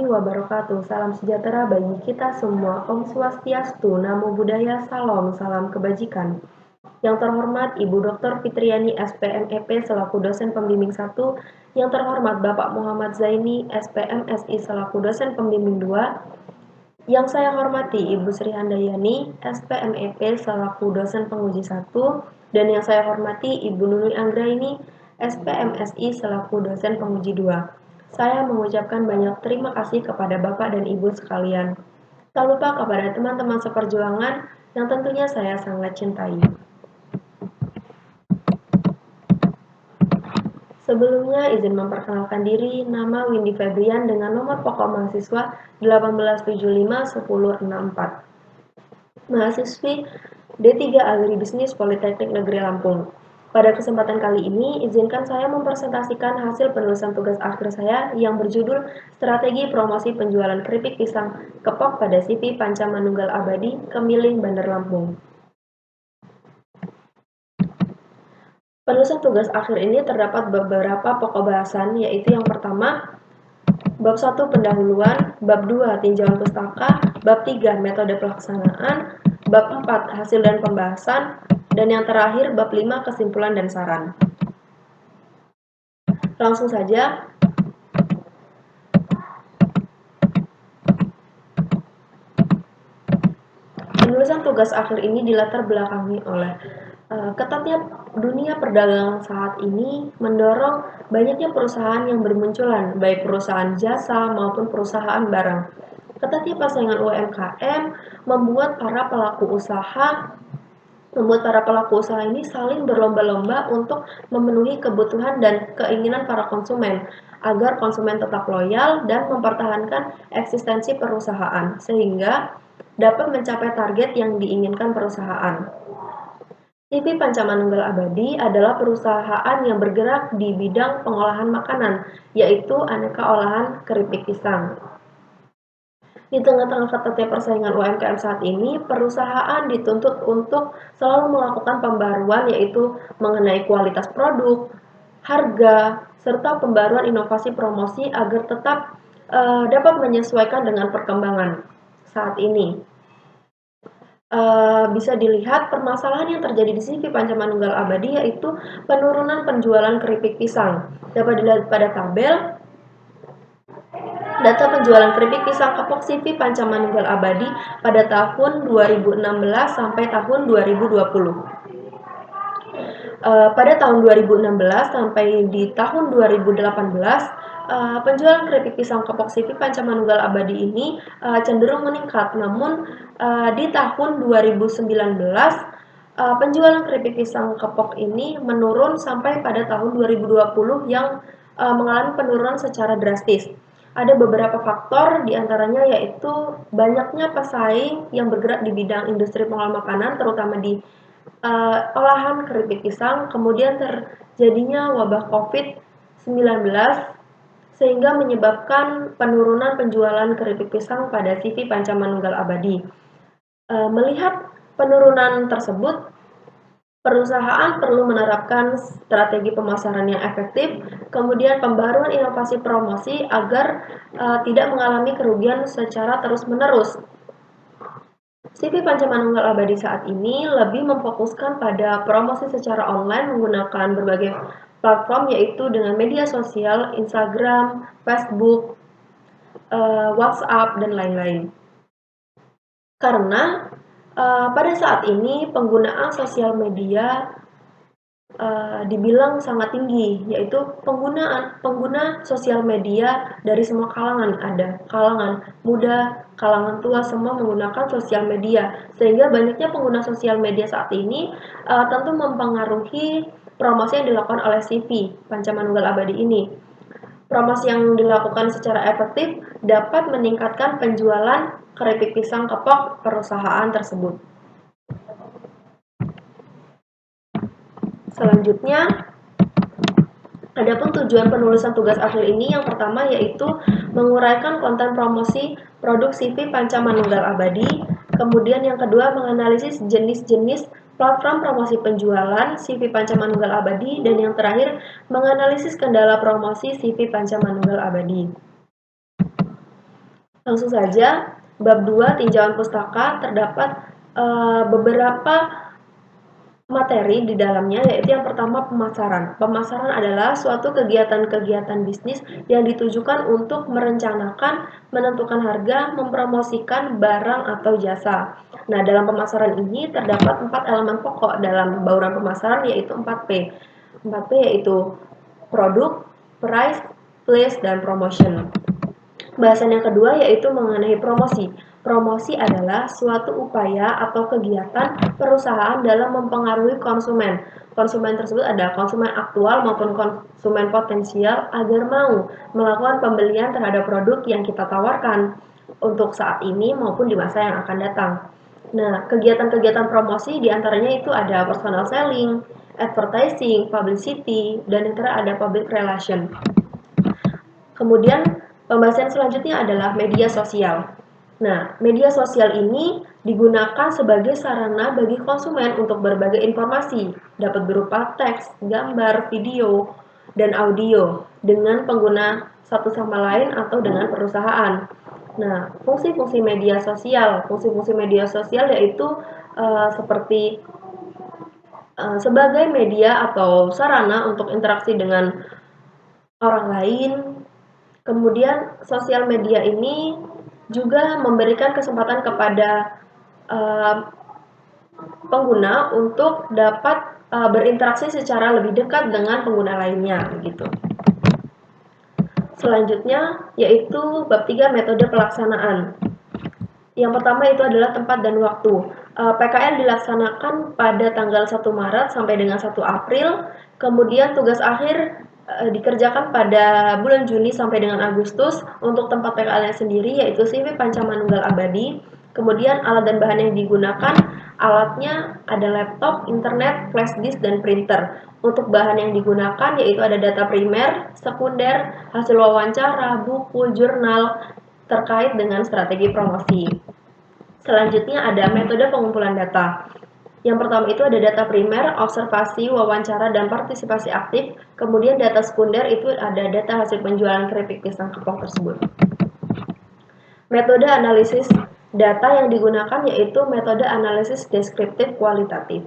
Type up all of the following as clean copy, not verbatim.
wabarakatuh. Salam sejahtera bagi kita semua. Om Swastiastu, Namo Buddhaya, Salam, salam kebajikan. Yang terhormat Ibu Dr. Fitriani SPMEP selaku dosen pembimbing 1, yang terhormat Bapak Muhammad Zaini SPMSI selaku dosen pembimbing 2, yang saya hormati Ibu Sri Handayani SPMEP selaku dosen penguji 1, dan yang saya hormati Ibu Nuni Anggraini SPMSI selaku dosen penguji 2. Saya mengucapkan banyak terima kasih kepada Bapak dan Ibu sekalian. Tak lupa kepada teman-teman seperjuangan yang tentunya saya sangat cintai. Sebelumnya izin memperkenalkan diri, nama Windy Febrian dengan nomor pokok mahasiswa 1875164. Mahasiswi D3 Agribisnis Politeknik Negeri Lampung. Pada kesempatan kali ini, izinkan saya mempresentasikan hasil penulisan tugas akhir saya yang berjudul Strategi Promosi Penjualan Keripik Pisang Kepok pada CV Panca Manunggal Abadi, Kemiling, Bandar Lampung. Penulisan tugas akhir ini terdapat beberapa pokok bahasan, yaitu yang pertama, Bab 1 Pendahuluan, Bab 2 Tinjauan Pustaka, Bab 3 Metode Pelaksanaan, Bab 4 Hasil dan Pembahasan, dan yang terakhir Bab 5 Kesimpulan dan Saran. Langsung saja. Penulisan tugas akhir ini dilatar belakangi oleh ketatnya dunia perdagangan saat ini mendorong banyaknya perusahaan yang bermunculan, baik perusahaan jasa maupun perusahaan barang. Ketatnya persaingan UMKM membuat para pelaku usaha ini saling berlomba-lomba untuk memenuhi kebutuhan dan keinginan para konsumen agar konsumen tetap loyal dan mempertahankan eksistensi perusahaan sehingga dapat mencapai target yang diinginkan perusahaan. CV Panca Manunggal Abadi adalah perusahaan yang bergerak di bidang pengolahan makanan, yaitu aneka olahan keripik pisang. Di tengah-tengah ketatnya persaingan UMKM saat ini, perusahaan dituntut untuk selalu melakukan pembaruan, yaitu mengenai kualitas produk, harga, serta pembaruan inovasi promosi agar tetap dapat menyesuaikan dengan perkembangan saat ini. Bisa dilihat permasalahan yang terjadi di CV Panca Manunggal Abadi yaitu penurunan penjualan keripik pisang. Dapat dilihat pada tabel data penjualan keripik pisang kepok CV Panca Manunggal Abadi pada tahun 2016 sampai tahun 2020. Pada tahun 2016 sampai di tahun 2018, penjualan keripik pisang kepok CV Panca Manunggal Abadi ini cenderung meningkat. Namun di tahun 2019 penjualan keripik pisang kepok ini menurun sampai pada tahun 2020 yang mengalami penurunan secara drastis. Ada beberapa faktor diantaranya yaitu banyaknya pesaing yang bergerak di bidang industri pengolahan makanan terutama di olahan keripik pisang, kemudian terjadinya wabah COVID-19 sehingga menyebabkan penurunan penjualan keripik pisang pada CV Panca Manunggal Abadi. Melihat penurunan tersebut, perusahaan perlu menerapkan strategi pemasaran yang efektif, kemudian pembaruan inovasi promosi agar tidak mengalami kerugian secara terus-menerus. CV Panca Manunggal Abadi saat ini lebih memfokuskan pada promosi secara online menggunakan berbagai platform yaitu dengan media sosial, Instagram, Facebook, WhatsApp, dan lain-lain. Karena pada saat ini penggunaan sosial media dibilang sangat tinggi, yaitu pengguna sosial media dari semua kalangan, ada kalangan muda, kalangan tua, semua menggunakan sosial media, sehingga banyaknya pengguna sosial media saat ini tentu mempengaruhi promosi yang dilakukan oleh CV Panca Manunggal Abadi ini. Promosi yang dilakukan secara efektif dapat meningkatkan penjualan keripik pisang kepok perusahaan tersebut. Selanjutnya, adapun tujuan penulisan tugas akhir ini yang pertama yaitu menguraikan konten promosi produk CV Panca Manunggal Abadi, kemudian yang kedua menganalisis jenis-jenis platform promosi penjualan CV Panca Manunggal Abadi, dan yang terakhir menganalisis kendala promosi CV Panca Manunggal Abadi. Langsung saja, bab 2 tinjauan pustaka terdapat beberapa materi di dalamnya, yaitu yang pertama pemasaran. Pemasaran adalah suatu kegiatan-kegiatan bisnis yang ditujukan untuk merencanakan, menentukan harga, mempromosikan barang atau jasa. Nah, dalam pemasaran ini terdapat 4 elemen pokok dalam bauran pemasaran, yaitu 4P. 4P yaitu produk, price, place, dan promotion. Bahasan yang kedua yaitu mengenai promosi. Promosi adalah suatu upaya atau kegiatan perusahaan dalam mempengaruhi konsumen. Konsumen tersebut ada konsumen aktual maupun konsumen potensial agar mau melakukan pembelian terhadap produk yang kita tawarkan untuk saat ini maupun di masa yang akan datang. Nah, kegiatan-kegiatan promosi diantaranya itu ada personal selling, advertising, publicity, dan yang terakhir ada public relation. Kemudian pembahasan selanjutnya adalah media sosial. Nah, media sosial ini digunakan sebagai sarana bagi konsumen untuk berbagai informasi, dapat berupa teks, gambar, video, dan audio dengan pengguna satu sama lain atau dengan perusahaan. Nah, fungsi-fungsi media sosial yaitu seperti sebagai media atau sarana untuk interaksi dengan orang lain. Kemudian sosial media ini juga memberikan kesempatan kepada pengguna untuk dapat berinteraksi secara lebih dekat dengan pengguna lainnya begitu. Selanjutnya yaitu bab 3 metode pelaksanaan. Yang pertama itu adalah tempat dan waktu. PKL dilaksanakan pada tanggal 1 Maret sampai dengan 1 April. Kemudian tugas akhir dikerjakan pada bulan Juni sampai dengan Agustus. Untuk tempat PKL-nya sendiri yaitu CV Pancamanunggal Abadi. Kemudian alat dan bahan yang digunakan, alatnya ada laptop, internet, flash disk, dan printer. Untuk bahan yang digunakan yaitu ada data primer, sekunder, hasil wawancara, buku, jurnal, terkait dengan strategi promosi. Selanjutnya ada metode pengumpulan data. Yang pertama itu ada data primer, observasi, wawancara, dan partisipasi aktif. Kemudian data sekunder itu ada data hasil penjualan keripik pisang kepok tersebut. Metode analisis data yang digunakan yaitu metode analisis deskriptif kualitatif.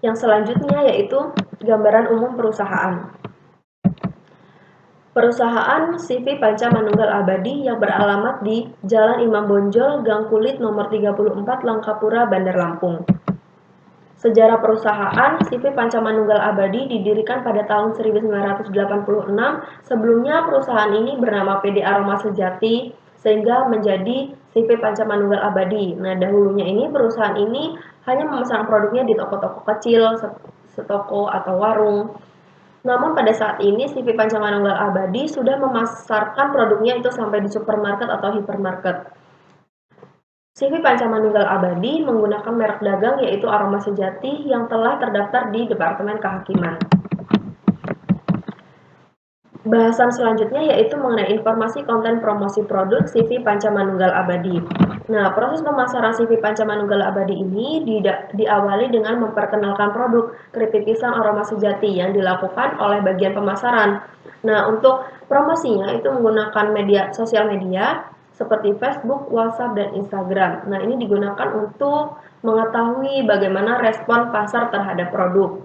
Yang selanjutnya yaitu gambaran umum perusahaan. Perusahaan CV Pancamanunggal Abadi yang beralamat di Jalan Imam Bonjol, Gang Kulit nomor 34, Langkapura, Bandar Lampung. Sejarah perusahaan CV Pancamanunggal Abadi didirikan pada tahun 1986. Sebelumnya perusahaan ini bernama PD Aroma Sejati sehingga menjadi CV Pancamanunggal Abadi. Nah, dahulunya ini perusahaan ini hanya memesan produknya di toko-toko kecil, setoko atau warung. Namun pada saat ini CV Pancamanunggal Abadi sudah memasarkan produknya itu sampai di supermarket atau hipermarket. CV Pancamanunggal Abadi menggunakan merek dagang yaitu Aroma Sejati yang telah terdaftar di Departemen Kehakiman. Bahasan selanjutnya yaitu mengenai informasi konten promosi produk CV Pancamanunggal Abadi. Nah, proses pemasaran CV Pancamanunggal Abadi ini diawali dengan memperkenalkan produk keripik pisang Aroma Sejati yang dilakukan oleh bagian pemasaran. Nah, untuk promosinya itu menggunakan sosial media seperti Facebook, WhatsApp, dan Instagram. Nah, ini digunakan untuk mengetahui bagaimana respon pasar terhadap produk.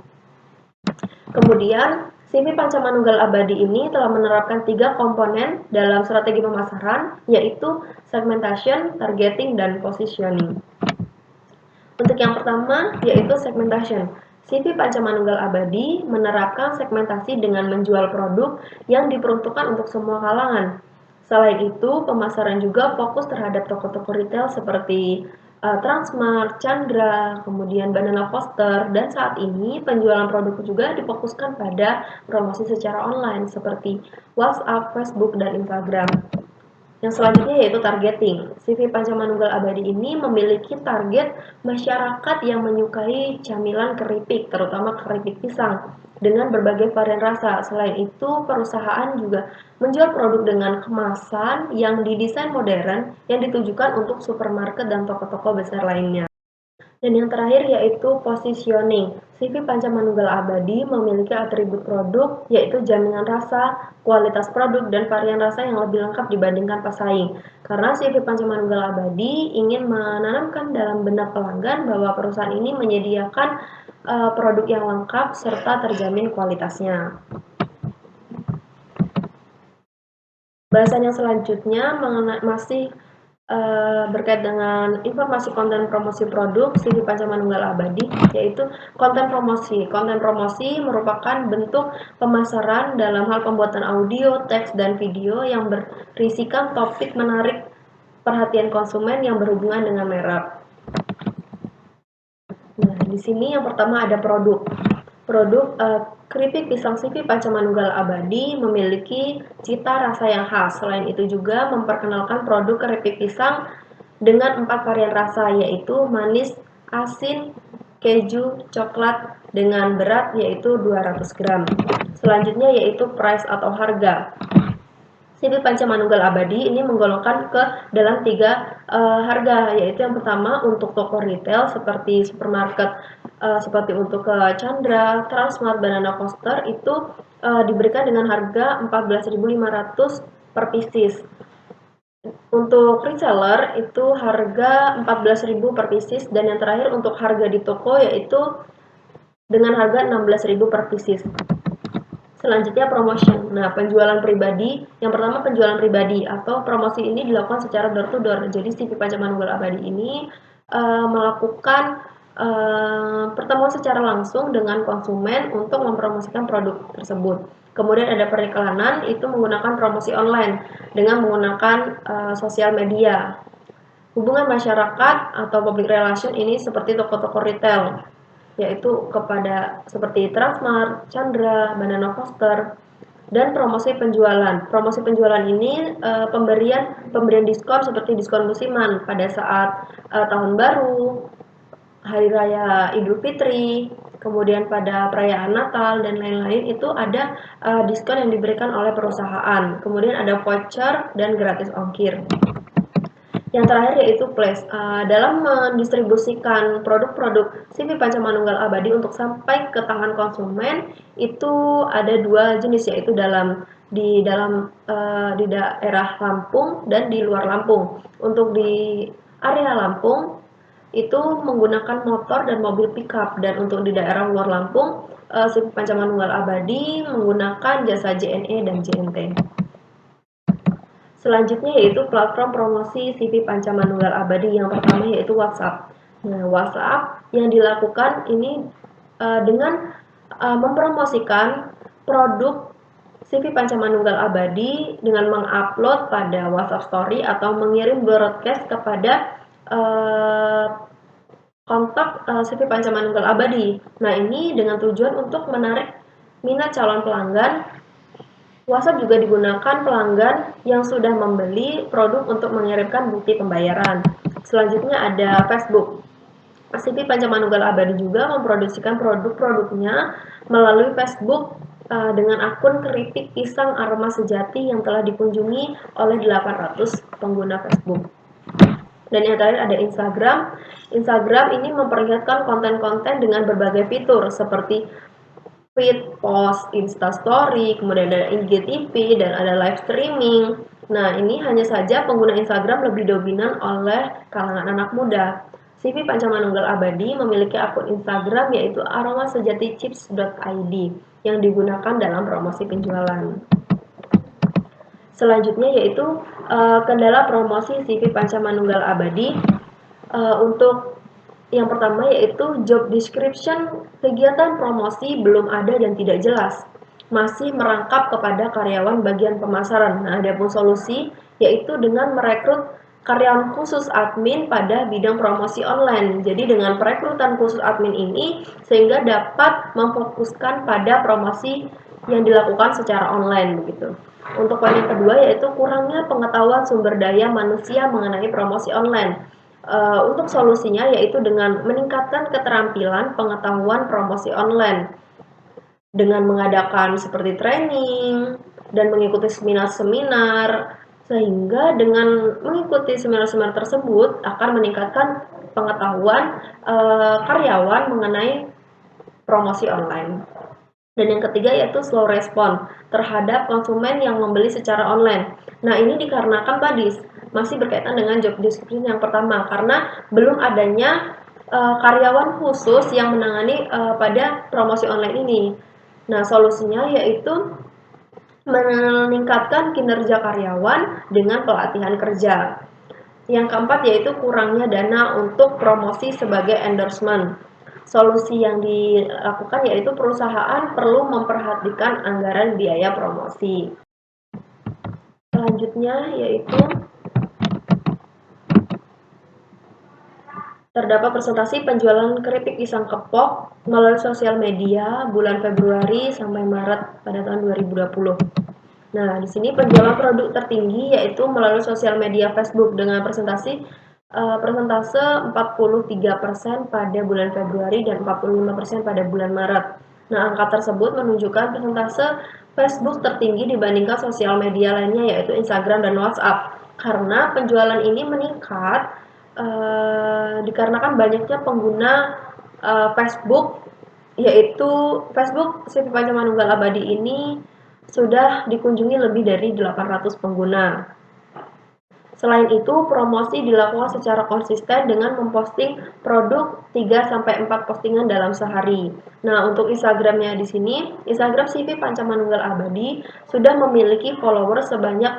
Kemudian, CV Pancamanunggal Abadi ini telah menerapkan 3 komponen dalam strategi pemasaran, yaitu segmentation, targeting, dan positioning. Untuk yang pertama, yaitu segmentation. CV Pancamanunggal Abadi menerapkan segmentasi dengan menjual produk yang diperuntukkan untuk semua kalangan. Selain itu, pemasaran juga fokus terhadap toko-toko retail seperti Transmart, Chandra, kemudian Banana Foster, dan saat ini penjualan produk juga difokuskan pada promosi secara online seperti WhatsApp, Facebook, dan Instagram. Yang selanjutnya yaitu targeting. CV Pancamanunggal Abadi ini memiliki target masyarakat yang menyukai camilan keripik, terutama keripik pisang, dengan berbagai varian rasa. Selain itu, perusahaan juga menjual produk dengan kemasan yang didesain modern yang ditujukan untuk supermarket dan toko-toko besar lainnya. Dan yang terakhir yaitu positioning. CV Panca Manunggal Abadi memiliki atribut produk yaitu jaminan rasa, kualitas produk, dan varian rasa yang lebih lengkap dibandingkan pesaing. Karena CV Panca Manunggal Abadi ingin menanamkan dalam benak pelanggan bahwa perusahaan ini menyediakan produk yang lengkap serta terjamin kualitasnya. Bahasan yang selanjutnya masih berkait dengan informasi konten promosi produk CV Panca Manunggal Abadi, yaitu konten promosi. Konten promosi merupakan bentuk pemasaran dalam hal pembuatan audio, teks, dan video yang berisikan topik menarik perhatian konsumen yang berhubungan dengan merek. Nah, di sini yang pertama ada produk. Produk keripik pisang CV Panca Manunggal Abadi memiliki cita rasa yang khas. Selain itu juga memperkenalkan produk keripik pisang dengan 4 varian rasa, yaitu manis, asin, keju, coklat dengan berat yaitu 200 gram. Selanjutnya yaitu price atau harga. CV Panca Manunggal Abadi ini menggolongkan ke dalam 3 harga, yaitu yang pertama untuk toko retail seperti supermarket, seperti untuk Chandra, Transmart, Banana Coaster itu diberikan dengan harga 14.500 per pieces. Untuk reseller itu harga 14.000 per pieces, dan yang terakhir untuk harga di toko yaitu dengan harga 16.000 per pieces. Selanjutnya promotion. Nah, penjualan pribadi. Yang pertama penjualan pribadi atau promosi ini dilakukan secara door to door. Jadi CV Panca Manunggal Abadi ini melakukan pertemuan secara langsung dengan konsumen untuk mempromosikan produk tersebut. Kemudian ada periklanan, itu menggunakan promosi online dengan menggunakan sosial media. Hubungan masyarakat atau public relation ini seperti toko-toko retail, yaitu kepada seperti Transmart, Chandra, Banana Coaster, dan promosi penjualan. Promosi penjualan ini pemberian diskon seperti diskon musiman pada saat tahun baru, hari raya Idul Fitri, kemudian pada perayaan Natal dan lain-lain itu ada diskon yang diberikan oleh perusahaan. Kemudian ada voucher dan gratis ongkir. Yang terakhir yaitu place. Dalam mendistribusikan produk-produk CV Panca Manunggal Abadi untuk sampai ke tangan konsumen itu ada 2 jenis, yaitu di daerah Lampung dan di luar Lampung. Untuk di area Lampung itu menggunakan motor dan mobil pickup, dan untuk di daerah luar Lampung CV Panca Manunggal Abadi menggunakan jasa JNE dan JNT. Selanjutnya yaitu platform promosi CV Panca Manunggal Abadi. Yang pertama yaitu WhatsApp. Nah, WhatsApp yang dilakukan ini dengan mempromosikan produk CV Panca Manunggal Abadi dengan mengupload pada WhatsApp Story atau mengirim broadcast kepada kontak CV Panca Manunggal Abadi. Nah, ini dengan tujuan untuk menarik minat calon pelanggan. WhatsApp juga digunakan pelanggan yang sudah membeli produk untuk mengirimkan bukti pembayaran. Selanjutnya ada Facebook. CV Panca Manunggal Abadi juga memproduksikan produk-produknya melalui Facebook dengan akun keripik pisang aroma sejati yang telah dikunjungi oleh 800 pengguna Facebook. Dan yang terakhir ada Instagram. Instagram ini memperlihatkan konten-konten dengan berbagai fitur seperti feed, post, instastory, kemudian ada IGTV, dan ada live streaming. Nah, ini hanya saja pengguna Instagram lebih dominan oleh kalangan anak muda. CV Panca Manunggal Abadi memiliki akun Instagram yaitu aromasejatichips.id yang digunakan dalam promosi penjualan. Selanjutnya yaitu kendala promosi CV Panca Manunggal Abadi. Untuk yang pertama yaitu job description kegiatan promosi belum ada dan tidak jelas. Masih merangkap kepada karyawan bagian pemasaran. Nah, ada pun solusi yaitu dengan merekrut karyawan khusus admin pada bidang promosi online. Jadi dengan perekrutan khusus admin ini sehingga dapat memfokuskan pada promosi yang dilakukan secara online begitu. Untuk poin yang kedua yaitu kurangnya pengetahuan sumber daya manusia mengenai promosi online. Untuk solusinya yaitu dengan meningkatkan keterampilan pengetahuan promosi online dengan mengadakan seperti training dan mengikuti seminar-seminar, sehingga dengan mengikuti seminar-seminar tersebut akan meningkatkan pengetahuan karyawan mengenai promosi online. Dan yang ketiga yaitu slow respon terhadap konsumen yang membeli secara online. Nah, ini dikarenakan tadi masih berkaitan dengan job description yang pertama karena belum adanya karyawan khusus yang menangani pada promosi online ini. Nah, solusinya yaitu meningkatkan kinerja karyawan dengan pelatihan kerja. Yang keempat yaitu kurangnya dana untuk promosi sebagai endorsement. Solusi yang dilakukan yaitu perusahaan perlu memperhatikan anggaran biaya promosi. Selanjutnya yaitu terdapat presentasi penjualan keripik pisang kepok melalui sosial media bulan Februari sampai Maret pada tahun 2020. Nah, di sini penjualan produk tertinggi yaitu melalui sosial media Facebook dengan persentase 43% pada bulan Februari dan 45% pada bulan Maret. Nah, angka tersebut menunjukkan persentase Facebook tertinggi dibandingkan sosial media lainnya yaitu Instagram dan WhatsApp. Karena penjualan ini meningkat dikarenakan banyaknya pengguna Facebook, yaitu Facebook CV Pancamanunggal Abadi ini sudah dikunjungi lebih dari 800 pengguna. Selain itu, promosi dilakukan secara konsisten dengan memposting produk 3-4 postingan dalam sehari. Nah, untuk Instagramnya di sini, Instagram CV Pancamanunggal Abadi sudah memiliki followers sebanyak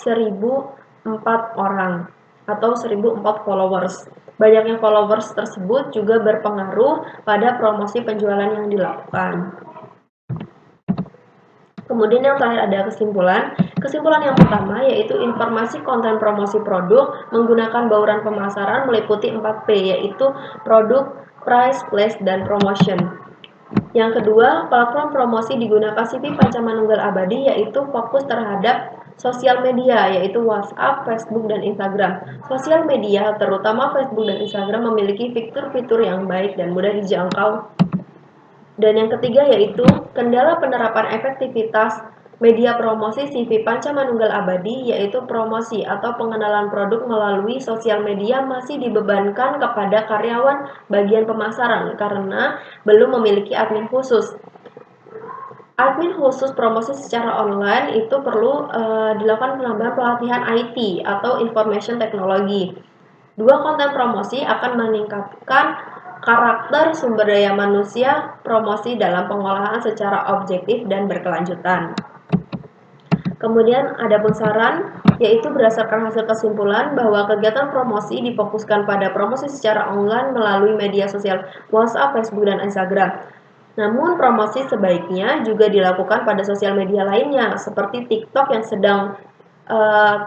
1004 orang atau 1004 followers. Banyaknya followers tersebut juga berpengaruh pada promosi penjualan yang dilakukan. Kemudian yang terakhir ada kesimpulan. Kesimpulan yang pertama yaitu informasi konten promosi produk menggunakan bauran pemasaran meliputi 4P yaitu produk, price, place, dan promotion. Yang kedua, platform promosi digunakan CV Pancamanunggal Abadi yaitu fokus terhadap sosial media yaitu WhatsApp, Facebook, dan Instagram. Sosial media terutama Facebook dan Instagram memiliki fitur-fitur yang baik dan mudah dijangkau. Dan yang ketiga yaitu kendala penerapan efektivitas media promosi CV Pancamanunggal Abadi yaitu promosi atau pengenalan produk melalui sosial media masih dibebankan kepada karyawan bagian pemasaran karena belum memiliki admin khusus. Admin khusus promosi secara online itu perlu dilakukan penambahan pelatihan IT atau Information Technology. Dua konten promosi akan meningkatkan karakter sumber daya manusia promosi dalam pengolahan secara objektif dan berkelanjutan. Kemudian ada pun saran, yaitu berdasarkan hasil kesimpulan bahwa kegiatan promosi difokuskan pada promosi secara online melalui media sosial WhatsApp, Facebook, dan Instagram. Namun promosi sebaiknya juga dilakukan pada sosial media lainnya seperti TikTok yang sedang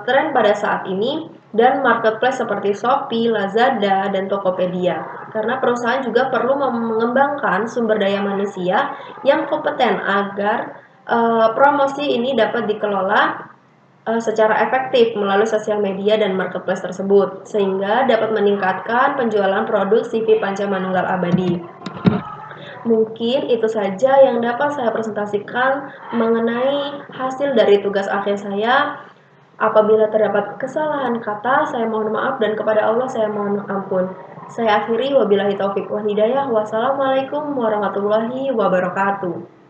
tren pada saat ini dan marketplace seperti Shopee, Lazada, dan Tokopedia. Karena perusahaan juga perlu mengembangkan sumber daya manusia yang kompeten agar promosi ini dapat dikelola secara efektif melalui sosial media dan marketplace tersebut sehingga dapat meningkatkan penjualan produk CV Pancamanunggal Abadi. Mungkin itu saja yang dapat saya presentasikan mengenai hasil dari tugas akhir saya. Apabila terdapat kesalahan kata, saya mohon maaf dan kepada Allah saya mohon ampun. Saya akhiri wabillahi taufik wal hidayah. Wassalamualaikum warahmatullahi wabarakatuh.